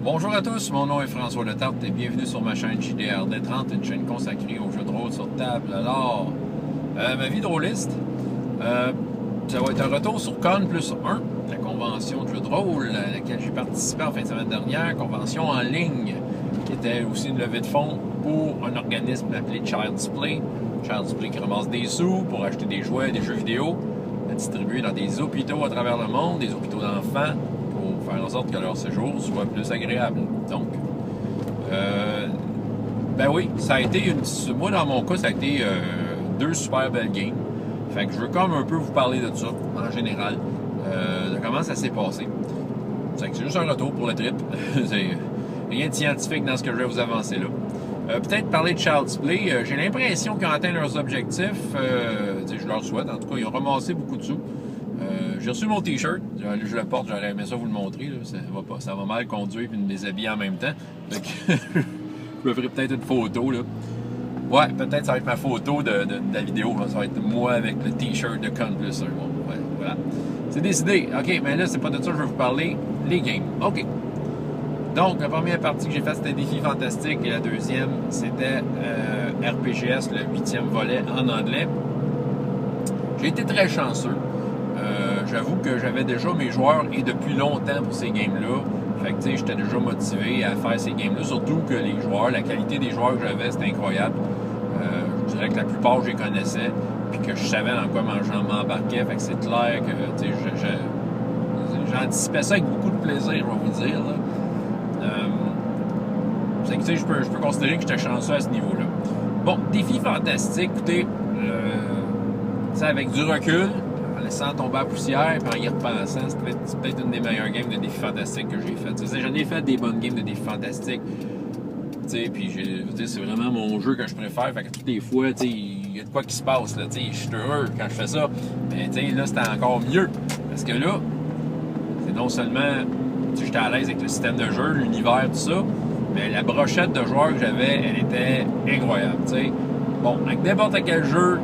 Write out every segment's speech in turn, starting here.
Bonjour à tous, mon nom est François Letarte et bienvenue sur ma chaîne JDRD30, une chaîne consacrée aux jeux de rôle sur table. Alors, ma vie de rôliste, ça va être un retour sur Con plus 1, la convention de jeux de rôle à laquelle j'ai participé en fin de semaine dernière, convention en ligne, qui était aussi une levée de fonds pour un organisme appelé Child's Play. Child's Play qui ramasse des sous pour acheter des jouets, des jeux vidéo, distribués dans des hôpitaux à travers le monde, des hôpitaux d'enfants, pour faire en sorte que leur séjour soit plus agréable. Donc, ben oui, ça a été moi dans mon cas, ça a été deux super belles games. Fait que je veux comme un peu vous parler de ça, en général, de comment ça s'est passé. C'est juste un retour pour le trip. C'est rien de scientifique dans ce que je vais vous avancer là. Peut-être parler de Child's Play. J'ai l'impression qu'ils ont atteint leurs objectifs. Je leur souhaite. En tout cas, ils ont ramassé beaucoup de sous. J'ai reçu mon t-shirt. Je le porte. J'aurais aimé ça vous le montrer. Là. Ça va mal conduire et me déshabiller en même temps. Fait que je me ferai peut-être une photo. Là. Ouais, peut-être ça va être ma photo de la vidéo. Là. Ça va être moi avec le t-shirt de Con plus 1. Bon, ouais, voilà. C'est décidé. OK, mais là, c'est pas de ça que je vais vous parler. Les games. OK. Donc, la première partie que j'ai faite, c'était Défi Fantastique. Et la deuxième, c'était RPGS, le 8e volet en anglais. J'ai été très chanceux. J'avoue que j'avais déjà mes joueurs et depuis longtemps pour ces games-là. Fait que, tu sais, j'étais déjà motivé à faire ces games-là. Surtout que les joueurs, la qualité des joueurs que j'avais, c'était incroyable. Je dirais que la plupart, je les connaissais. Puis que je savais dans quoi j'en m'embarquais. Fait que c'est clair que, tu sais, j'anticipais ça avec beaucoup de plaisir, je vais vous dire, là. C'est que, tu sais, je peux considérer que j'étais chanceux à ce niveau-là. Bon, Défi Fantastique, écoutez, avec du recul, en laissant tomber la poussière et en y repensant, c'est peut-être une des meilleures games de Défi Fantastique que j'ai faites. J'en ai fait des bonnes games de Défi Fantastique. Puis c'est vraiment mon jeu que je préfère. Fait que toutes les fois, il y a de quoi qui se passe. Je suis heureux quand je fais ça. Mais là, c'était encore mieux. Parce que là, c'est non seulement j'étais à l'aise avec le système de jeu, l'univers, tout ça, mais la brochette de joueurs que j'avais, elle était incroyable. T'sais. Bon, avec n'importe quel jeu,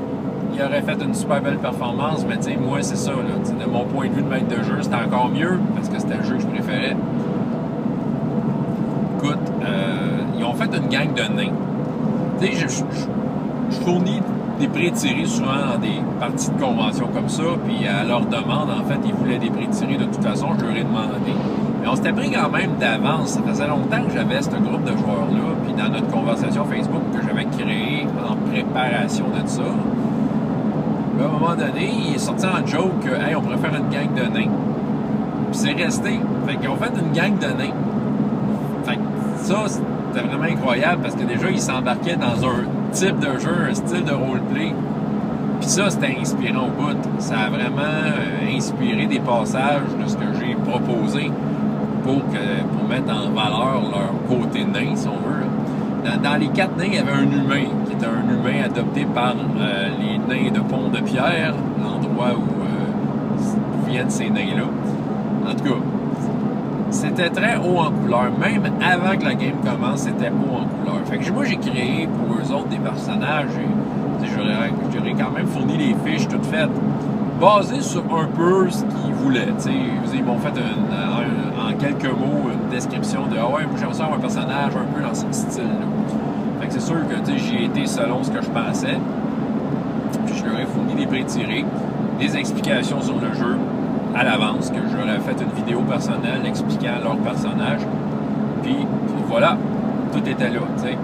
il aurait fait une super belle performance, mais moi, c'est ça. Là, de mon point de vue de maître de jeu, c'était encore mieux parce que c'était le jeu que je préférais. Écoute, ils ont fait une gang de nains. Je fournis des pré-tirés souvent dans des parties de convention comme ça, puis à leur demande, en fait, ils voulaient des pré-tirés de toute façon, je leur ai demandé. Mais on s'était pris quand même d'avance. Ça faisait longtemps que j'avais ce groupe de joueurs-là, puis dans notre conversation Facebook que j'avais créée en préparation de ça, à un moment donné, il est sorti en joke que hey, on pourrait faire une gang de nains. Puis c'est resté. Fait qu'ils ont fait une gang de nains. Fait que ça, c'était vraiment incroyable parce que déjà, ils s'embarquaient dans un type de jeu, un style de roleplay. Puis ça, c'était inspirant au bout. Ça a vraiment inspiré des passages de ce que j'ai proposé pour mettre en valeur leur côté nain, si on veut. Dans les 4 nains, il y avait un humain, qui était un humain adopté par les nains de Pont-de-Pierre, l'endroit où viennent ces nains-là. En tout cas, c'était très haut en couleur. Même avant que la game commence, c'était haut en couleur. Fait que moi, j'ai créé pour eux autres des personnages. J'aurais quand même fourni les fiches toutes faites, basées sur un peu ce qu'ils voulaient. Ils m'ont fait en quelques mots une description de « Ah ouais, moi j'aime ça avoir un personnage un peu dans ce style-là. » Fait que c'est sûr que j'y ai été selon ce que je pensais. Puis je leur ai fourni des pré-tirés, des explications sur le jeu à l'avance, que je leur ai fait une vidéo personnelle expliquant leur personnage. Puis voilà, tout était là, t'sais.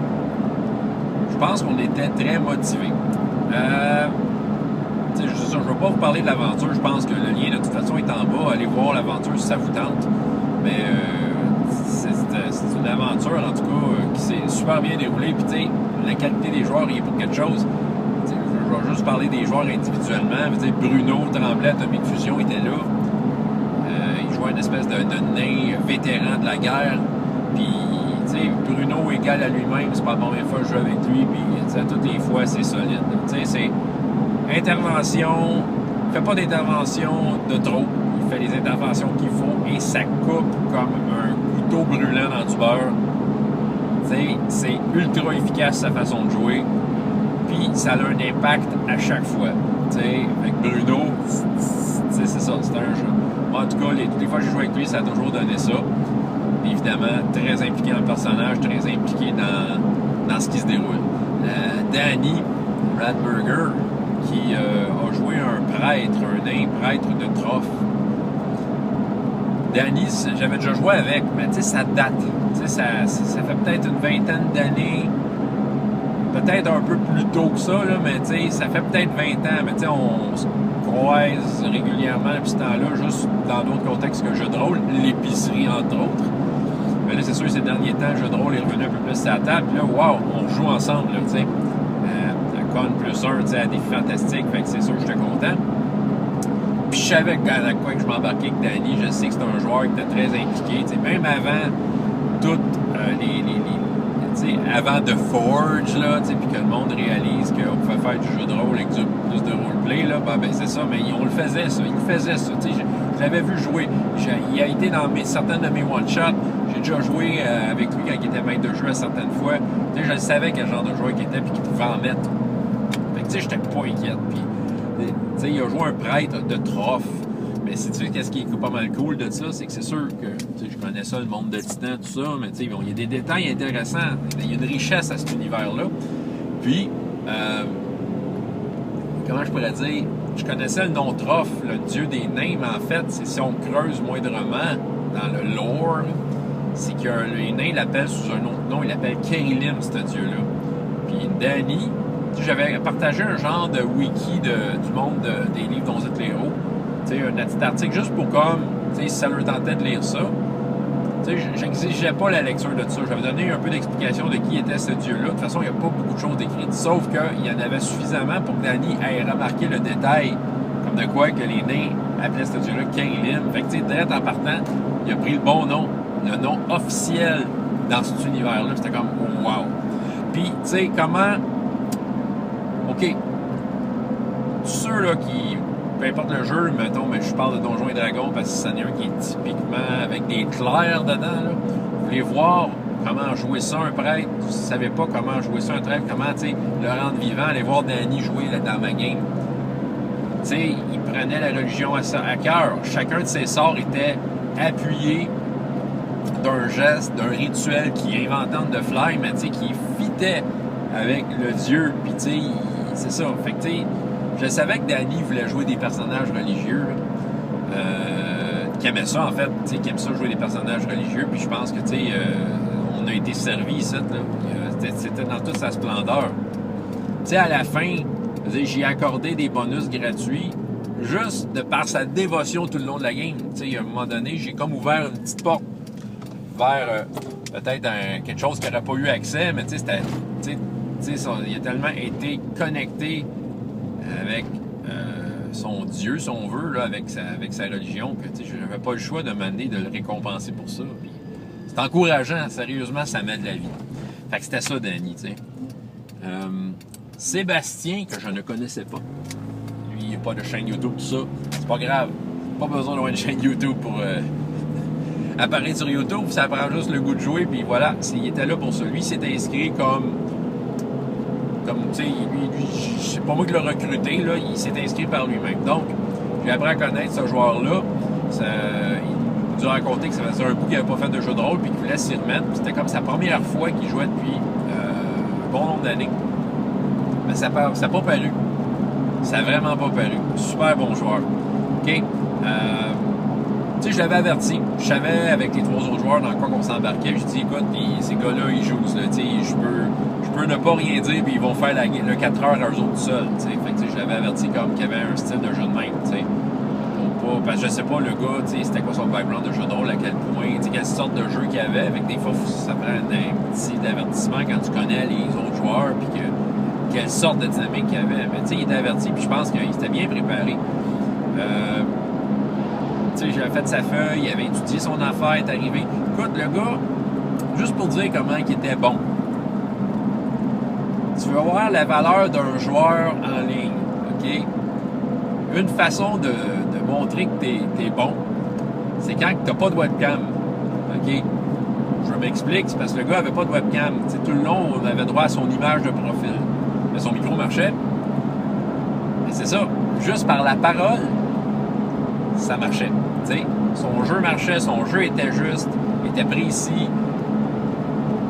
Je pense qu'on était très motivés. Je ne veux pas vous parler de l'aventure. Je pense que le lien, de toute façon, est en bas. Allez voir l'aventure si ça vous tente. Mais c'est une aventure, en tout cas, qui s'est super bien déroulée. Puis, tu sais, la qualité des joueurs, il est pour quelque chose. Je vais juste parler des joueurs individuellement. Bruno Tremblay, Atomic Fusion, était là. Il jouait une espèce de nain vétéran de la guerre. Puis, Bruno égal à lui-même, c'est pas la première fois que je joue avec lui, puis toutes les fois, c'est solide. C'est intervention, il fait pas d'intervention de trop, il fait les interventions qu'il faut et ça coupe comme un couteau brûlant dans du beurre. C'est ultra efficace sa façon de jouer, puis ça a un impact à chaque fois. Avec Bruno, c'est ça, c'est un jeu. En tout cas, toutes les fois que j'ai joué avec lui, ça a toujours donné ça. Puis évidemment, très impliqué dans le personnage, très impliqué dans ce qui se déroule. Danny Ratburger, qui a joué un prêtre, un nain prêtre de Troff. Danny, j'avais déjà joué avec, mais tu sais, ça date. Tu sais, ça fait peut-être une vingtaine d'années, peut-être un peu plus tôt que ça, là, mais tu sais, ça fait peut-être 20 ans, mais tu sais, on se croise régulièrement depuis ce temps-là, juste dans d'autres contextes que le jeu de rôle, l'épicerie, entre autres. Mais là, c'est sûr, ces derniers temps, le jeu de rôle est revenu un peu plus à la table, puis là, wow, on joue ensemble, là, tu sais. Con plus 1, tu sais, à Défi Fantastique, fait que c'est sûr que j'étais content. Puis je savais à quoi que je m'embarquais avec Danny, je sais que c'est un joueur qui était très impliqué, tu sais, même avant toutes avant The Forge, là, puis que le monde réalise qu'on pouvait faire du jeu de rôle avec plus de roleplay, là, ben c'est ça, mais on le faisait ça, il faisait ça, tu sais, je l'avais vu jouer, il a été dans certaines de mes one-shots, j'ai déjà joué avec lui quand il était maître de jeu à certaines fois, tu sais, je savais quel genre de joueur il était, puis qu'il pouvait en mettre, fait que tu sais, j'étais pas inquiète, puis tu sais, il a joué un prêtre de Troff. Mais si tu sais qu'est-ce qui est pas mal cool de ça, c'est que c'est sûr que je connais ça, le monde de Titan, tout ça, mais tu sais, il y a des détails intéressants. Il y a une richesse à cet univers-là. Puis, comment je pourrais dire, je connaissais le nom Troff, le dieu des nains, mais en fait, si on creuse moindrement dans le lore, c'est que les nains l'appellent sous un autre nom, il l'appelle Kérilim, ce dieu-là. Puis Danny, j'avais partagé un genre de wiki du monde des livres dont vous êtes les héros. Tu sais, un petit article juste pour comme, tu sais, si ça leur tentait de lire ça. Tu sais, j'exigeais pas la lecture de ça. J'avais donné un peu d'explication de qui était ce dieu-là. De toute façon, il n'y a pas beaucoup de choses décrites. Sauf qu'il y en avait suffisamment pour que Danny ait remarqué le détail, comme de quoi que les nains appelaient ce dieu-là Kérilim. Fait que, tu sais, direct en partant, il a pris le bon nom, le nom officiel dans cet univers-là. C'était comme, oh, wow. Puis, tu sais, comment... OK. Tous ceux là qui... Peu importe le jeu, mettons, mais je parle de Donjons et Dragons parce que c'en est un qui est typiquement avec des clercs dedans. Là. Vous voulez voir comment jouer ça un prêtre, vous ne savez pas comment jouer ça un prêtre, comment le rendre vivant, aller voir Danny jouer là, dans ma game. T'sais, il prenait la religion à cœur. Chacun de ses sorts était appuyé d'un geste, d'un rituel qui inventait de fly, mais qui fitait avec le dieu. Puis c'est ça. Fait que je savais que Danny voulait jouer des personnages religieux, qui aimait ça, en fait, qui aime ça jouer des personnages religieux, puis je pense que, on a été servi ici, c'était dans toute sa splendeur. À la fin, j'ai accordé des bonus gratuits, juste de par sa dévotion tout le long de la game. À un moment donné, j'ai comme ouvert une petite porte vers peut-être quelque chose qui n'aurait pas eu accès, mais c'était, il a tellement été connecté avec son Dieu, si on veut, là, avec sa religion, que je n'avais pas le choix de m'amener de le récompenser pour ça. Puis, c'est encourageant, sérieusement, ça met de la vie. Fait que c'était ça, Danny, Sébastien, que je ne connaissais pas. Lui, il n'y a pas de chaîne YouTube, tout ça. C'est pas grave. Pas besoin d'avoir une chaîne YouTube pour apparaître sur YouTube. Ça prend juste le goût de jouer, puis voilà. Il était là pour ça. Lui, il s'est inscrit comme tu sais, lui c'est pas moi qui l'ai recruté, là, il s'est inscrit par lui-même. Donc, j'ai appris à connaître ce joueur-là. Il nous a raconté que ça faisait un bout qu'il n'avait pas fait de jeu de rôle puis qu'il voulait s'y remettre. C'était comme sa première fois qu'il jouait depuis un bon nombre d'années. Mais ça n'a pas paru. Ça n'a vraiment pas paru. Super bon joueur. OK? Tu sais, je l'avais averti. Je savais avec les 3 autres joueurs dans quoi qu'on s'embarquait. Je dis, écoute, ces gars-là, ils jouent. Tu sais, je peux ne pas rien dire, puis ils vont faire le 4 heures à eux autres seuls. Fait que je l'avais averti comme qu'il y avait un style de jeu de même. Parce que je sais pas, le gars, c'était quoi son background de jeu de rôle, à quel point, quelle sorte de jeu qu'il y avait. Avec des fois, ça prend un petit avertissement quand tu connais les autres joueurs, puis quelle sorte de dynamique qu'il y avait. Mais il était averti, puis je pense qu'il s'était bien préparé. J'avais fait sa feuille, il avait étudié son affaire, il est arrivé. Écoute, le gars, juste pour dire comment il était bon, tu veux voir la valeur d'un joueur en ligne, OK? Une façon de montrer que t'es bon, c'est quand t'as pas de webcam, OK? Je m'explique, c'est parce que le gars avait pas de webcam. Tout le long, on avait droit à son image de profil. Mais son micro marchait. Mais c'est ça, juste par la parole, ça marchait. Son jeu marchait, son jeu était juste, était précis.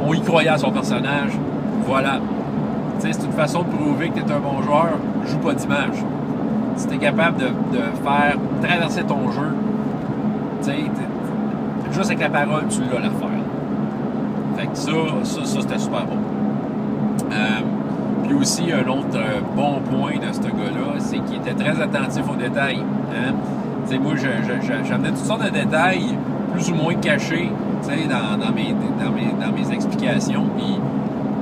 On y croyait à son personnage. Voilà. Tu sais, c'est une façon de prouver que tu es un bon joueur. Joue pas d'image. Si tu es capable de faire traverser ton jeu, tu sais, juste avec la parole, tu l'as l'affaire. Fait que ça c'était super bon. Puis aussi, un autre bon point de ce gars-là, c'est qu'il était très attentif aux détails. Hein? Tu sais, moi, j'amenais toutes sortes de détails, plus ou moins cachés, tu sais, dans mes explications. Puis,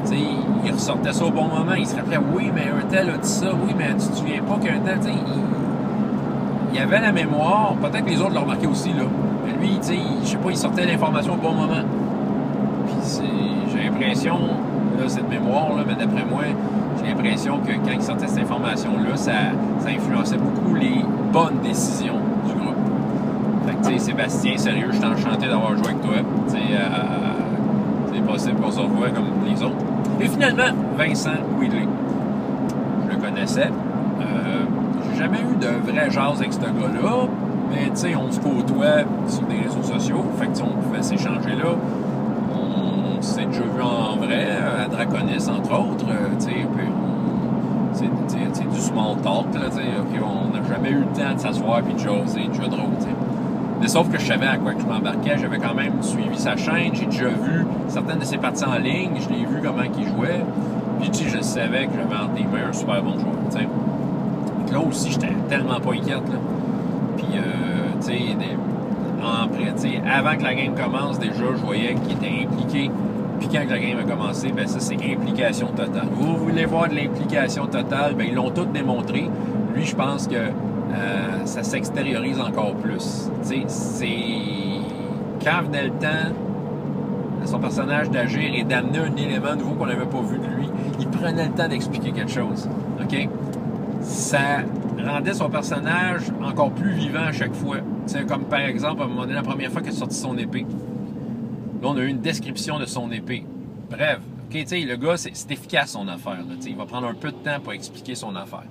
tu sais, il ressortait ça au bon moment. Il se rappelait, oui, mais un tel a dit ça, oui, mais tu te souviens pas qu'un tel, tu sais, il avait la mémoire. Peut-être que les autres l'ont remarqué aussi, là. Mais lui, tu sais, je sais pas, il sortait l'information au bon moment. Puis, j'ai l'impression, là, cette mémoire, là, mais d'après moi, j'ai l'impression que quand il sortait cette information-là, ça influençait beaucoup les bonnes décisions du groupe. Fait que, tu sais, Sébastien, sérieux, je suis enchanté d'avoir joué avec toi. Tu sais, c'est possible qu'on se revoie comme les autres. Et finalement, Vincent Wheatley. Je le connaissais. J'ai jamais eu de vrai jazz avec ce gars-là, mais, tu sais, on se côtoie sur des réseaux sociaux. Fait que, on pouvait s'échanger là. On s'est déjà vu en vrai, à Draconis, entre autres. Tu sais, c'est du small talk, là, tu sais. Okay, on n'a jamais eu le temps de s'asseoir et de jaser, de jouer de rôle, tu sais. Mais sauf que je savais à quoi que je m'embarquais. J'avais quand même suivi sa chaîne. J'ai déjà vu certaines de ses parties en ligne. Je l'ai vu comment il jouait. Puis, tu sais, je savais que j'avais entre les mains un super bon joueur, tu sais. Là aussi, j'étais tellement pas inquiète, là. Puis, tu sais, avant que la game commence, déjà, je voyais qu'il était impliqué. Puis quand la game a commencé, ben ça, c'est implication totale. Vous voulez voir de l'implication totale, ben ils l'ont tout démontré. Lui, je pense que ça s'extériorise encore plus. Tu sais, c'est... Quand venait le temps à son personnage d'agir et d'amener un élément nouveau qu'on n'avait pas vu de lui, il prenait le temps d'expliquer quelque chose. OK? Ça rendait son personnage encore plus vivant à chaque fois. T'sais, comme par exemple, à un moment donné, la première fois qu'il a sorti son épée. Là, on a eu une description de son épée. Bref, okay, le gars, c'est efficace son affaire. Là, il va prendre un peu de temps pour expliquer son affaire.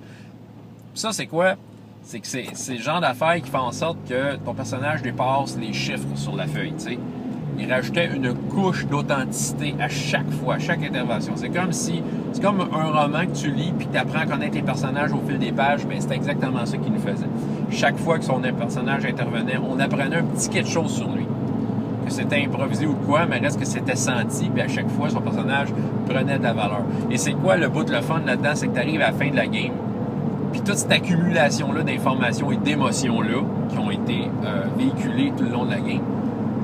Puis ça, c'est quoi? C'est que c'est le genre d'affaire qui fait en sorte que ton personnage dépasse les chiffres sur la feuille. T'sais. Il rajoutait une couche d'authenticité à chaque fois, à chaque intervention. C'est comme un roman que tu lis puis que tu apprends à connaître les personnages au fil des pages. Bien, c'était exactement ça qu'il nous faisait. Chaque fois que son personnage intervenait, on apprenait un petit quelque chose sur lui. Que c'était improvisé ou quoi, mais reste que c'était senti, puis à chaque fois, son personnage prenait de la valeur. Et c'est quoi le bout de le fun là-dedans? C'est que tu arrives à la fin de la game, puis toute cette accumulation-là d'informations et d'émotions-là qui ont été véhiculées tout le long de la game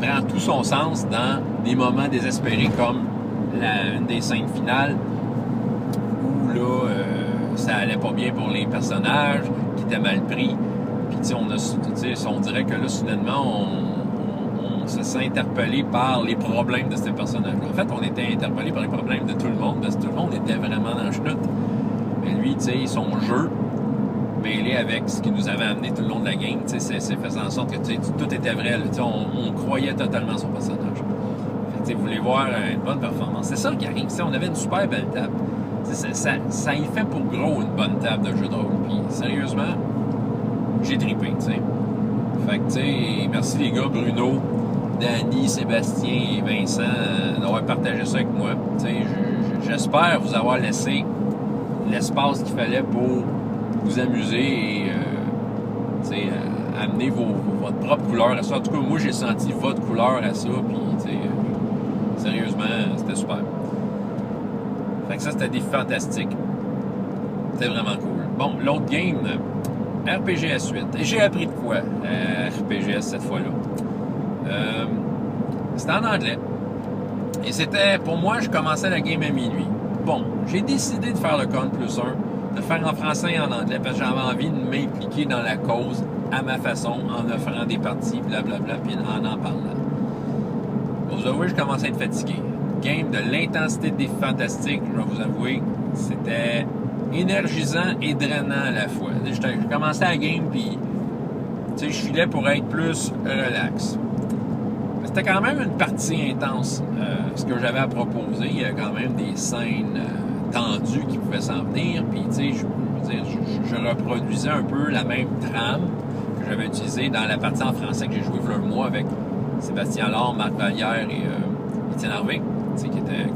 prend tout son sens dans des moments désespérés comme une des scènes finales où là, ça allait pas bien pour les personnages qui étaient mal pris. Puis on dirait que là, soudainement, on se sent interpellé par les problèmes de ces personnages-là. En fait, on était interpellé par les problèmes de tout le monde parce que tout le monde était vraiment dans le chenoute. Mais lui, tu sais, son jeu mêlé avec ce qui nous avait amené tout le long de la game, tu sais, c'est faisant en sorte que tout était vrai. Là, on croyait totalement son personnage. Fait que, vous voulez voir une bonne performance. C'est ça qui arrive. On avait une super belle table. Ça y fait pour gros une bonne table de jeu de rôle. Puis sérieusement, j'ai trippé. T'sais. Fait que, tu sais, merci les gars, Bruno, Danny, Sébastien et Vincent d'avoir partagé ça avec moi. Tu sais, j'espère vous avoir laissé l'espace qu'il fallait pour vous amuser et amener votre propre couleur à ça. En tout cas, moi, j'ai senti votre couleur à ça, puis sérieusement, c'était super. Fait que ça, c'était des fantastiques. C'était vraiment cool. Bon, l'autre game, RPGS 8. Et j'ai appris de quoi, RPGS, cette fois-là? C'était en anglais. Et c'était, pour moi, je commençais la game à minuit. Bon, j'ai décidé de faire le con plus 1, de faire en français et en anglais, parce que j'avais envie de m'impliquer dans la cause à ma façon, en offrant des parties, blablabla, puis en parlant. Pour vous avouer, je commençais à être fatigué. Game de l'intensité des fantastiques, je vais vous avouer, c'était énergisant et drainant à la fois. Je commençais la game, puis je filais pour être plus relax. C'était quand même une partie intense, ce que j'avais à proposer. Il y a quand même des scènes tendues qui pouvaient s'en venir. Puis, je reproduisais un peu la même trame que j'avais utilisé dans la partie en français que j'ai joué il y a un mois avec Sébastien Allard, Marc Vallière et Étienne Harvey, qui a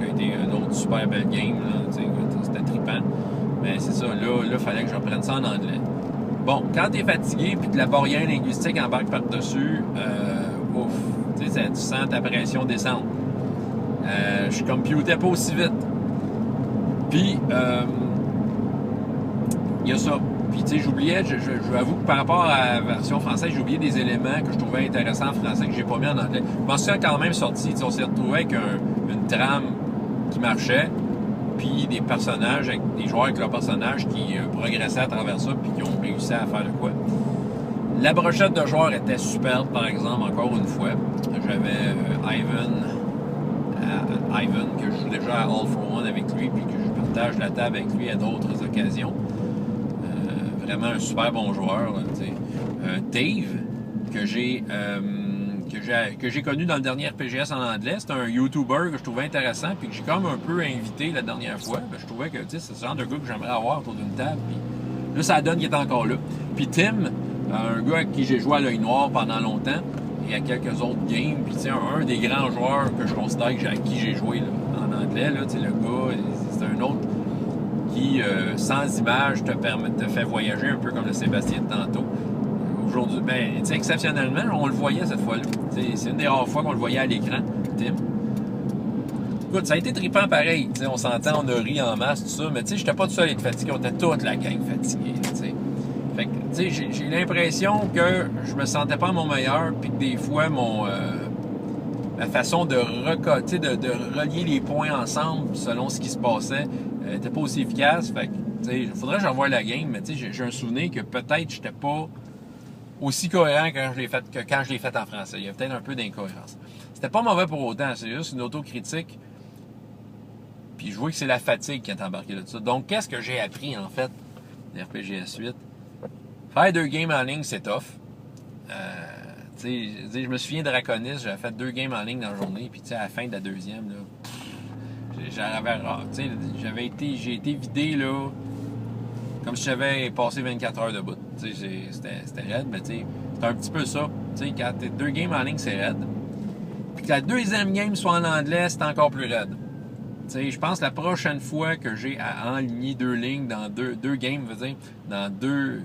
été une autre super belle game. C'était trippant. Mais c'est ça, là, il fallait que je reprenne ça en anglais. Bon, quand t'es fatigué puis que la barrière linguistique embarque par-dessus, ouf, tu sens ta pression descendre. Je computais pas aussi vite. Puis, il y a ça. Puis, tu sais, j'oubliais, je vous avoue que par rapport à la version française, j'ai oublié des éléments que je trouvais intéressants en français que j'ai pas mis en anglais. Je pense que c'est quand même sorti. On s'est retrouvé avec une trame qui marchait, puis des personnages, des joueurs avec leurs personnages qui progressaient à travers ça, puis qui ont réussi à faire de quoi. La brochette de joueurs était superbe, par exemple, encore une fois. J'avais Ivan, que je joue déjà à All for One avec lui, puis que je partage la table avec lui à d'autres occasions. Vraiment un super bon joueur. Dave, que j'ai connu dans le dernier RPGS en anglais. C'est un YouTuber que je trouvais intéressant, puis que j'ai comme un peu invité la dernière fois. Je trouvais que c'est ce genre de gars que j'aimerais avoir autour d'une table. Puis là, ça donne qu'il est encore là. Puis Tim, un gars avec qui j'ai joué à l'œil noir pendant longtemps, et à quelques autres games. Puis un des grands joueurs que je considère à qui j'ai joué là, en anglais, là, le gars, c'est un autre qui, sans image, te fait voyager un peu comme le Sébastien de tantôt. Aujourd'hui, exceptionnellement, on le voyait cette fois-là. C'est une des rares fois qu'on le voyait à l'écran, Tim. Écoute, ça a été trippant pareil. On s'entend, on a ri en masse, tout ça, mais j'étais pas tout seul à être fatigué, on était toute la gang fatiguée. Fait que, j'ai l'impression que je me sentais pas à mon meilleur, puis que des fois, ma façon de relier les points ensemble selon ce qui se passait n'était pas aussi efficace. Fait que, il faudrait que j'envoie la game, mais j'ai un souvenir que peut-être j'étais pas aussi cohérent que quand je l'ai fait en français. Il y a peut-être un peu d'incohérence. C'était pas mauvais pour autant, c'est juste une autocritique. Puis je vois que c'est la fatigue qui est embarquée là-dessus. Donc, qu'est-ce que j'ai appris, en fait, d'RPGS 8? Faire 2 games en ligne, c'est tough. Je me souviens de Draconis, j'avais fait 2 games en ligne dans la journée, puis à la fin de la deuxième, là, j'ai été vidé, là, comme si j'avais passé 24 heures debout. C'était raide, mais c'est un petit peu ça. Quand t'es 2 games en ligne, c'est raide. Puis que la deuxième game soit en anglais, c'est encore plus raide. Je pense que la prochaine fois que j'ai à enligner 2 lignes dans deux games, dans 2,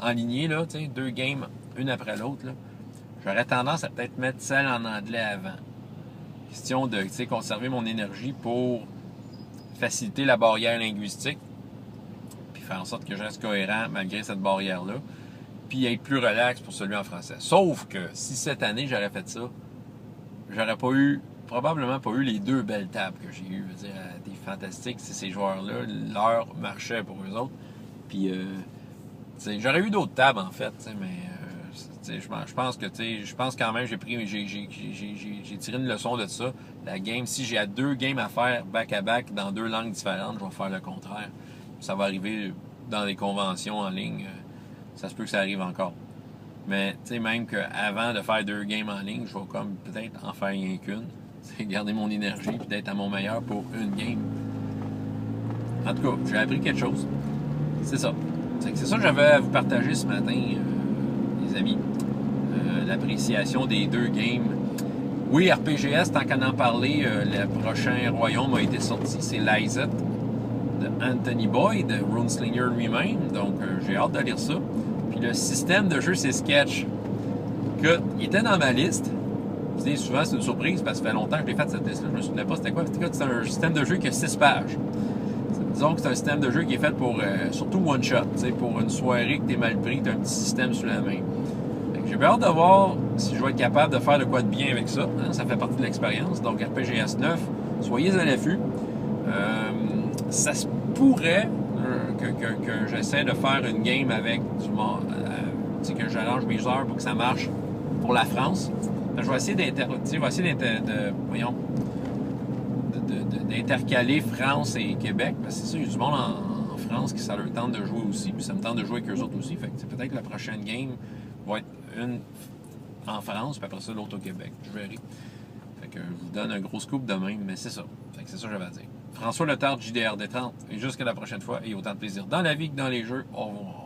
enligner, là, 2 games, une après l'autre, là, j'aurais tendance à peut-être mettre celle en anglais avant. Question de conserver mon énergie pour faciliter la barrière linguistique, puis faire en sorte que je reste cohérent malgré cette barrière-là, puis être plus relax pour celui en français. Sauf que si cette année j'aurais fait ça, j'aurais probablement pas eu les 2 belles tables que j'ai eues. Je veux dire, des fantastiques, ces joueurs-là, l'heure marchait pour eux autres. Puis, j'aurais eu d'autres tables, en fait, mais je pense quand même j'ai tiré une leçon de ça. La game, si j'ai 2 games à faire back-à-back dans 2 langues différentes, je vais faire le contraire. Ça va arriver dans les conventions en ligne. Ça se peut que ça arrive encore. Mais, même qu'avant de faire 2 games en ligne, je vais comme peut-être en faire rien qu'une. Garder mon énergie et d'être à mon meilleur pour une game. En tout cas, j'ai appris quelque chose. C'est ça. C'est ça que j'avais à vous partager ce matin, les amis. L'appréciation des 2 games. Oui, RPGS, tant qu'à en parler, le prochain royaume a été sorti. C'est Lyset de Anthony Boyd, Runeslinger lui-même. Donc, j'ai hâte de lire ça. Puis le système de jeu, c'est Sketch. Il était dans ma liste. Souvent, c'est une surprise parce que ça fait longtemps que j'ai fait cette liste-là. Je me souvenais pas c'était quoi. C'est un système de jeu qui a 6 pages. Disons que c'est un système de jeu qui est fait pour, surtout one-shot. Pour une soirée que t'es mal pris, t'as un petit système sous la main. J'ai bien hâte de voir si je vais être capable de faire de quoi de bien avec ça. Ça fait partie de l'expérience. Donc, RPGS 9, soyez à l'affût. Ça se pourrait que j'essaie de faire une game avec du monde, que j'arrange mes heures pour que ça marche pour la France. Je vais essayer d'intercaler France et Québec, parce que c'est ça, il y a du monde en France qui ça leur tente de jouer aussi, puis ça me tente de jouer avec eux autres aussi. Fait que peut-être que la prochaine game va être une en France, puis après ça, l'autre au Québec. Je verrai. Fait que je vous donne un gros scoop demain, mais c'est ça. Fait que c'est ça que j'avais à dire. François Letarte, JDRD30, et jusqu'à la prochaine fois, et autant de plaisir dans la vie que dans les jeux. Au revoir.